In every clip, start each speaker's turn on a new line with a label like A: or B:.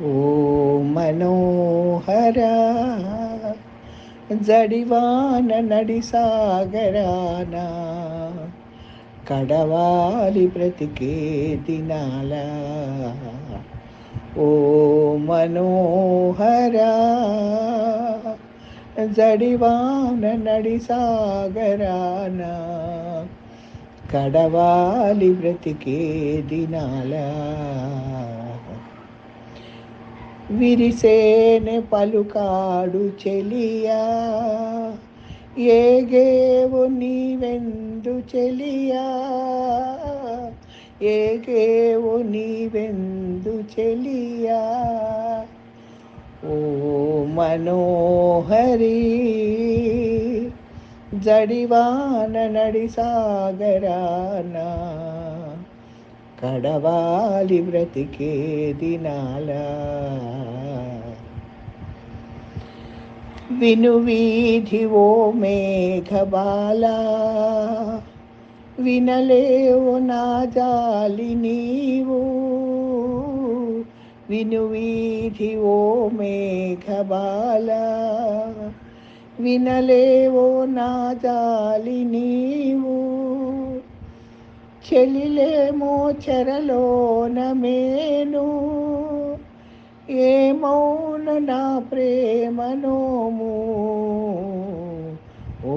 A: ఓ మనోహరా జడివాన నడిసాగరానా కడవాలి బ్రతికే దినాల ఓ మనోహరా జడివాన నడిసాగరానా కడవాలి బ్రతికే దినాల విరిసేనే పలుకాడు చెలియా ఏగేవు నీవెందు చెలియా ఏగేవు నీవెందు చెలియా ఓ మనోహరి జడివాన నడిసాగరానా కడవాలి బ్రతికే దినాల విను వీధి ఓ మేఘబాల వినలేవు నా జాలి నీవు విను వీధి ఓ మేఘబాల వినలేవో నా జాలి నీవు చెలిలేమో చెరలోన మేను ఏమౌన నా ప్రేమనోము ఓ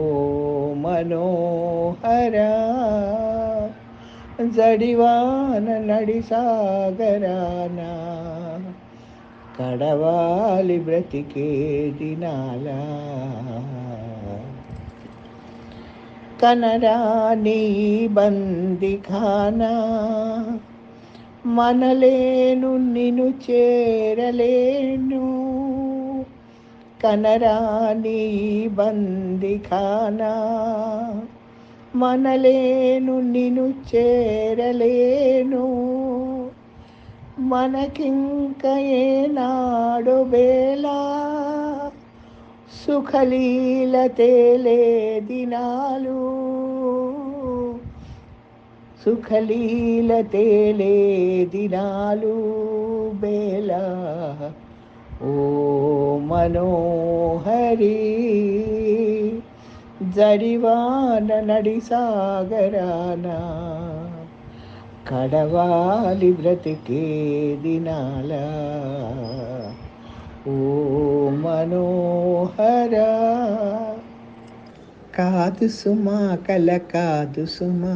A: మనోహరా జడివాన నడిసాగరానా కడవాలి బ్రతికే దినాల కనరాని బందిఖానా మనలేను నిన్ను చేరలేను కనరాని బందిఖానా మనలేను నిన్ను చేరలేను మనకింక ఏనాడు వేళ సుఖలీల తేలే దినాలు సుఖలీల తేలే దినాలు బేళ ఓ మనోహరి జడివాన నడిసాగరానా కడవాలి బ్రతికే దినాల ఓ మనోహరా కాదు సుమా కల కాదు సుమా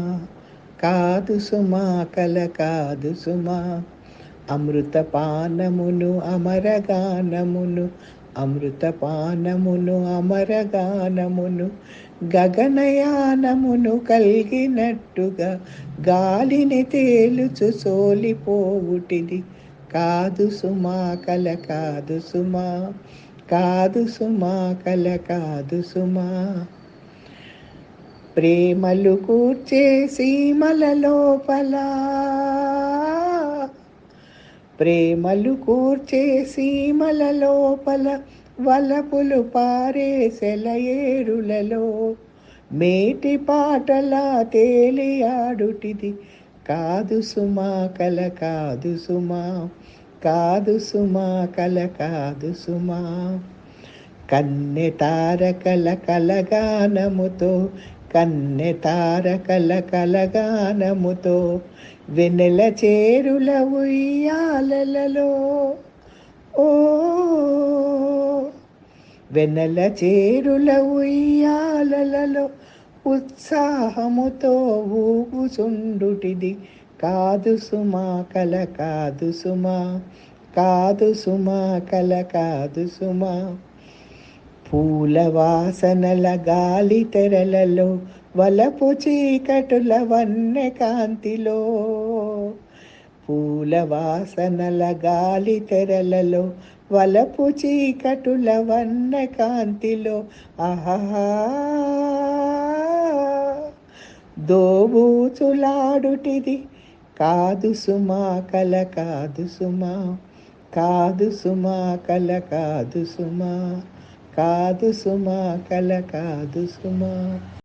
A: కాదు సుమా కల కాదు సుమా అమృతపానమును అమరగానమును అమృతపానమును అమరగానమును గగనయానమును కలిగినట్టుగా గాలిని తేలుచు సోలిపోవుటిది కాదు సుమా కల కాదు సుమా కాదు సుమా కల కాదు సుమా ప్రేమలు కూర్చే సీమల లోపల ప్రేమలు కూర్చే సీమల లోపల వలపులు పారే సెలయేరులలో మేటి పాటలా తేలియాడుటిది కాదు సుమా కల కాదు సుమా కాదు సుమా కల కాదు సుమా కన్నె తారకల కలగానముతో కన్నె తారకల కలగానముతో వెన్నెల చేరుల ఉయ్యాలలో ఓ వెన్నెల చేరుల ఉయ్యాలలో ఉత్సాహముతో ఊగుచుండుటిది కాదు సుమా కల కాదు సుమా కాదు సుమా కల కాదు సుమా పూల వాసనల గాలి తెరలలో వలపు చీకటుల వన్నె కాంతిలో పూల వాసనల గాలి తెరలలో వలపు చీకటుల వన్నె కాంతిలో ఆహా దోబూచులాడుటిది కాదు సుమా కల కాదు సుమా కాదు సుమా కల కాదు సుమా కాదు సుమా కల కాదు సుమా.